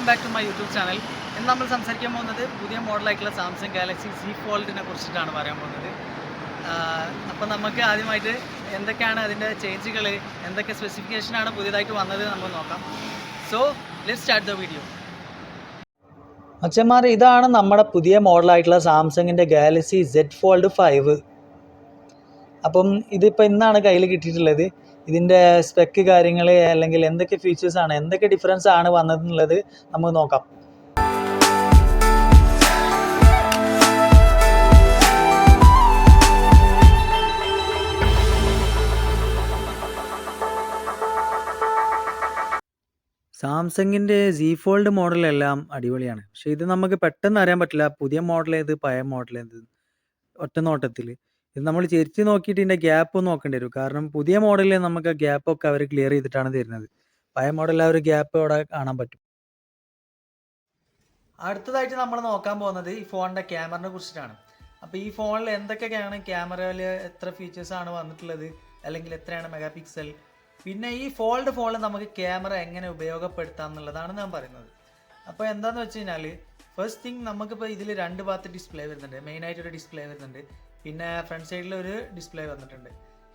Back to my YouTube channel. ഇന്ന് നമ്മൾ സംസാരിക്കാൻ പോകുന്നത് പുതിയ മോഡലായിട്ടുള്ള സാംസങ് ഗാലക്സി Z ഫോൾഡിനെ കുറിച്ചിട്ടാണ് പറയാൻ പോകുന്നത്. അപ്പോൾ നമുക്ക് ആദ്യമായിട്ട് എന്തൊക്കെയാണ് അതിൻ്റെ ചേഞ്ചുകൾ, എന്തൊക്കെ സ്പെസിഫിക്കേഷനാണ് പുതിയതായിട്ട് വന്നത് നമുക്ക് നോക്കാം. So let's start the video. അച്ഛന്മാർ, ഇതാണ് നമ്മുടെ പുതിയ മോഡലായിട്ടുള്ള സാംസങ്ങിൻ്റെ ഗാലക്സി Z ഫോൾഡ് 5. അപ്പം ഇതിപ്പോൾ ഇന്നാണ് കയ്യിൽ കിട്ടിയിട്ടുള്ളത്. ഇതിൻ്റെ സ്പെക്ക് കാര്യങ്ങൾ അല്ലെങ്കിൽ എന്തൊക്കെ ഫീച്ചേഴ്സാണ്, എന്തൊക്കെ ഡിഫറൻസ് ആണ് വന്നതെന്നുള്ളത് നമുക്ക് നോക്കാം. സാംസങ്ങിൻ്റെ Z ഫോൾഡ് മോഡലെല്ലാം അടിപൊളിയാണ്. പക്ഷേ ഇത് നമുക്ക് പെട്ടെന്ന് അറിയാൻ പറ്റില്ല പുതിയ മോഡൽ ഏത് പഴയ മോഡൽ ഏത് ഒറ്റ നോട്ടത്തിൽ. ഇത് നമ്മൾ ചെരിച്ച് നോക്കിയിട്ട് ഇതിൻ്റെ ഗ്യാപ്പ് നോക്കേണ്ടി വരും. കാരണം പുതിയ മോഡലിൽ നമുക്ക് ഗ്യാപ്പൊക്കെ അവർ ക്ലിയർ ചെയ്തിട്ടാണ് തരുന്നത്. പഴയ മോഡലിൽ ആ ഒരു ഗ്യാപ്പ് അവിടെ കാണാൻ പറ്റും. അടുത്തതായിട്ട് നമ്മൾ നോക്കാൻ പോകുന്നത് ഈ ഫോണിൻ്റെ ക്യാമറയെ കുറിച്ചിട്ടാണ്. അപ്പോൾ ഈ ഫോണിൽ എന്തൊക്കെയാണ് ക്യാമറയിൽ എത്ര ഫീച്ചേഴ്സാണ് വന്നിട്ടുള്ളത്, അല്ലെങ്കിൽ എത്രയാണ് മെഗാ പിക്സൽ, പിന്നെ ഈ ഫോണിൽ നമുക്ക് ക്യാമറ എങ്ങനെ ഉപയോഗപ്പെടുത്താം എന്നുള്ളതാണ് ഞാൻ പറയുന്നത്. അപ്പോൾ എന്താണെന്ന് വെച്ച് കഴിഞ്ഞാൽ, ഫസ്റ്റ് തിങ് നമുക്കിപ്പോൾ ഇതിൽ 2 ഭാഗത്ത് ഡിസ്പ്ലേ വരുന്നുണ്ട്. മെയിനായിട്ടൊരു ഡിസ്പ്ലേ വരുന്നുണ്ട്, പിന്നെ ഫ്രണ്ട് സൈഡിൽ ഒരു ഡിസ്പ്ലേ വന്നിട്ടുണ്ട്.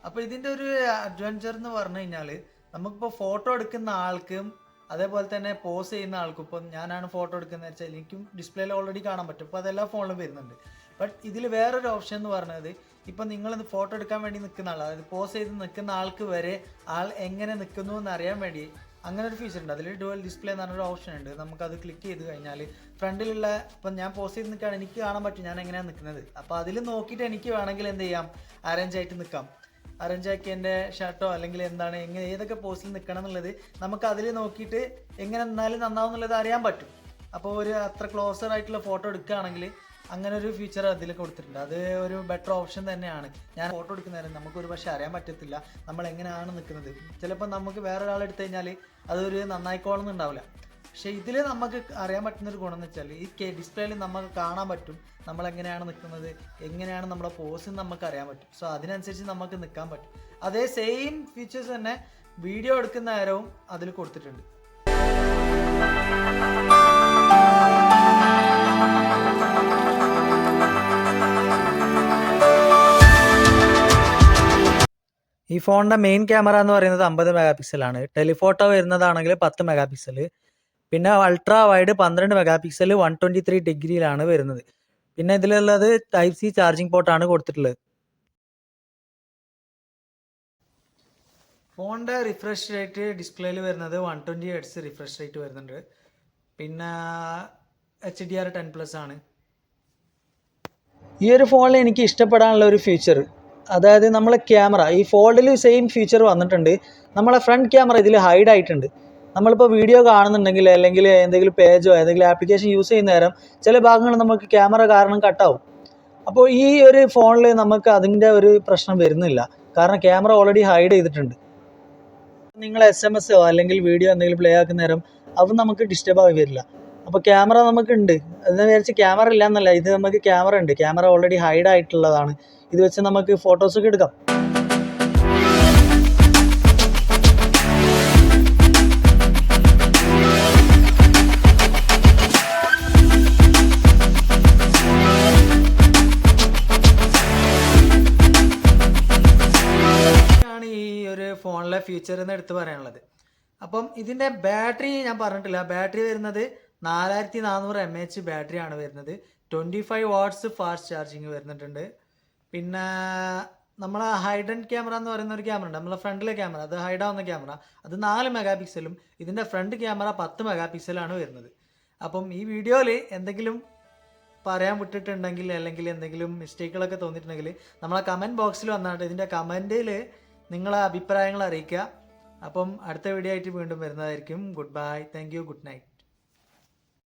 അപ്പോൾ ഇതിൻ്റെ ഒരു അഡ്വഞ്ചർ എന്ന് പറഞ്ഞു കഴിഞ്ഞാൽ, നമുക്കിപ്പോൾ ഫോട്ടോ എടുക്കുന്ന ആൾക്കും അതേപോലെ തന്നെ പോസ് ചെയ്യുന്ന ആൾക്കും, ഇപ്പോൾ ഞാനാണ് ഫോട്ടോ എടുക്കുന്നത് വെച്ചാൽ എനിക്കും ഡിസ്പ്ലേയിൽ ഓൾറെഡി കാണാൻ പറ്റും. അപ്പോൾ അതെല്ലാ ഫോണിലും വരുന്നുണ്ട്. ബട്ട് ഇതിൽ വേറൊരു ഓപ്ഷൻ എന്ന് പറയുന്നത്, ഇപ്പം നിങ്ങൾ ഫോട്ടോ എടുക്കാൻ വേണ്ടി നിൽക്കുന്ന ആൾ, അതായത് പോസ് ചെയ്ത് നിൽക്കുന്ന ആൾക്ക് വരെ ആൾ എങ്ങനെ നിൽക്കുന്നു എന്ന് അറിയാൻ വേണ്ടി അങ്ങനെ ഒരു ഫീച്ചർ ഉണ്ട്. അതിൽ ഡുവൽ ഡിസ്പ്ലേ എന്ന് പറഞ്ഞൊരു ഓപ്ഷൻ ഉണ്ട്. നമുക്കത് ക്ലിക്ക് ചെയ്ത് കഴിഞ്ഞാൽ ഫ്രണ്ടിലുള്ള, ഇപ്പം ഞാൻ പോസ് ചെയ്ത് നിൽക്കുകയാണ്, എനിക്ക് കാണാൻ പറ്റും ഞാൻ എങ്ങനെയാണ് നിൽക്കുന്നത്. അപ്പോൾ അതിൽ നോക്കിയിട്ട് എനിക്ക് വേണമെങ്കിൽ എന്ത് ചെയ്യാം, അറേഞ്ച് ആയിട്ട് നിൽക്കാം. അറേഞ്ച് ആക്കി എൻ്റെ ഷർട്ടോ അല്ലെങ്കിൽ എന്താണ് എങ്ങനെ ഏതൊക്കെ പോസ്റ്റിൽ നിൽക്കണം എന്നുള്ളത് നമുക്ക് അതിൽ നോക്കിയിട്ട് എങ്ങനെ നിന്നാലും നന്നാവും എന്നുള്ളത് അറിയാൻ പറ്റും. അപ്പോൾ ഒരു അത്ര ക്ലോസർ ആയിട്ടുള്ള ഫോട്ടോ എടുക്കുകയാണെങ്കിൽ അങ്ങനെ ഒരു ഫീച്ചർ അതിൽ കൊടുത്തിട്ടുണ്ട്. അത് ഒരു ബെറ്റർ ഓപ്ഷൻ തന്നെയാണ്. ഞാൻ ഫോട്ടോ എടുക്കുന്നവരെ നമുക്കൊരു പക്ഷേ അറിയാൻ പറ്റത്തില്ല നമ്മൾ എങ്ങനെയാണ് നിൽക്കുന്നത്. ചിലപ്പോൾ നമുക്ക് വേറൊരാൾ എടുത്തു കഴിഞ്ഞാൽ അതൊരു നന്നായിക്കോളൊന്നും ഉണ്ടാവില്ല. പക്ഷേ ഇതിൽ നമുക്ക് അറിയാൻ പറ്റുന്നൊരു ഗുണം എന്ന് വെച്ചാൽ, ഈ ഡിസ്പ്ലേയിൽ നമുക്ക് കാണാൻ പറ്റും നമ്മൾ എങ്ങനെയാണ് നിൽക്കുന്നത്, എങ്ങനെയാണ് നമ്മുടെ പോസ് നമുക്ക് അറിയാൻ പറ്റും. സോ അതിനനുസരിച്ച് നമുക്ക് നിൽക്കാൻ പറ്റും. അതേ സെയിം ഫീച്ചേഴ്സ് തന്നെ വീഡിയോ എടുക്കുന്ന നേരവും അതിൽ കൊടുത്തിട്ടുണ്ട്. ഈ ഫോണിൻ്റെ മെയിൻ ക്യാമറ എന്ന് പറയുന്നത് 50 മെഗാ പിക്സലാണ്. ടെലിഫോട്ടോ വരുന്നതാണെങ്കിൽ 10 മെഗാ പിക്സൽ, പിന്നെ അൾട്രാ വൈഡ് 12 മെഗാ പിക്സൽ 123 ഡിഗ്രിയിലാണ് വരുന്നത്. പിന്നെ ഇതിലുള്ളത് Type C ചാർജിങ് പോർട്ടാണ് കൊടുത്തിട്ടുള്ളത്. ഫോണിൻ്റെ റിഫ്രഷ് റേറ്റ് ഡിസ്പ്ലേയിൽ വരുന്നത് 120 Hz റിഫ്രഷ് റേറ്റ് വരുന്നുണ്ട്. പിന്നെ HDR 10+ ആണ്. ഈ ഒരു ഫോണിൽ എനിക്ക് ഇഷ്ടപ്പെടാനുള്ള ഒരു ഫീച്ചർ, അതായത് നമ്മളെ ക്യാമറ ഈ ഫോൾഡിൽ സെയിം ഫീച്ചർ വന്നിട്ടുണ്ട്. നമ്മളെ ഫ്രണ്ട് ക്യാമറ ഇതിൽ ഹൈഡ് ആയിട്ടുണ്ട്. നമ്മളിപ്പോൾ വീഡിയോ കാണുന്നുണ്ടെങ്കിൽ അല്ലെങ്കിൽ എന്തെങ്കിലും പേജോ എന്തെങ്കിലും ആപ്ലിക്കേഷൻ യൂസ് ചെയ്യുന്ന നേരം ചില ഭാഗങ്ങൾ നമുക്ക് ക്യാമറ കാരണം കട്ടാവും. അപ്പോൾ ഈ ഒരു ഫോണിൽ നമുക്ക് അതിൻ്റെ ഒരു പ്രശ്നം വരുന്നില്ല, കാരണം ക്യാമറ ഓൾറെഡി ഹൈഡ് ചെയ്തിട്ടുണ്ട്. നിങ്ങൾ SMS അല്ലെങ്കിൽ വീഡിയോ എന്തെങ്കിലും പ്ലേ ആക്കുന്ന നേരം അത് നമുക്ക് ഡിസ്റ്റർബ് ആയി വരില്ല. അപ്പോൾ ക്യാമറ നമുക്കുണ്ട്. അതെന്ന് വിചാരിച്ച് ക്യാമറ ഇല്ല എന്നല്ല, ഇത് നമുക്ക് ക്യാമറ ഉണ്ട്. ക്യാമറ ഓൾറെഡി ഹൈഡ് ആയിട്ടുള്ളതാണ്. ഇത് വെച്ച് നമുക്ക് ഫോട്ടോസൊക്കെ എടുക്കാം. ഈ ഒരു ഫോണിലെ ഫീച്ചർ എന്ന് എടുത്ത് പറയാനുള്ളത്. അപ്പം ഇതിൻ്റെ ബാറ്ററി ഞാൻ പറഞ്ഞിട്ടില്ല. ബാറ്ററി വരുന്നത് 4400 mAh ബാറ്ററിയാണ് വരുന്നത്. 25 വാട്ട്സ് ഫാസ്റ്റ് ചാർജിങ് വരുന്നുണ്ട്. പിന്നെ നമ്മളെ ഹൈഡൻ ക്യാമറ എന്ന് പറയുന്ന ഒരു ക്യാമറ ഉണ്ട്, നമ്മളെ ഫ്രണ്ടിലെ ക്യാമറ, അത് ഹൈഡാവുന്ന ക്യാമറ, അത് 4 മെഗാ പിക്സലും ഇതിൻ്റെ ഫ്രണ്ട് ക്യാമറ 10 മെഗാ പിക്സലാണ് വരുന്നത്. അപ്പം ഈ വീഡിയോയിൽ എന്തെങ്കിലും പറയാൻ വിട്ടിട്ടുണ്ടെങ്കിൽ അല്ലെങ്കിൽ എന്തെങ്കിലും മിസ്റ്റേക്കുകളൊക്കെ തോന്നിയിട്ടുണ്ടെങ്കിൽ നമ്മളെ കമൻറ്റ് ബോക്സിൽ വന്നിട്ട് ഇതിൻ്റെ കമൻറ്റിൽ നിങ്ങളെ അഭിപ്രായങ്ങൾ അറിയിക്കുക. അപ്പം അടുത്ത വീഡിയോ ആയിട്ട് വീണ്ടും വരുന്നതായിരിക്കും. Good bye, thank you, good night.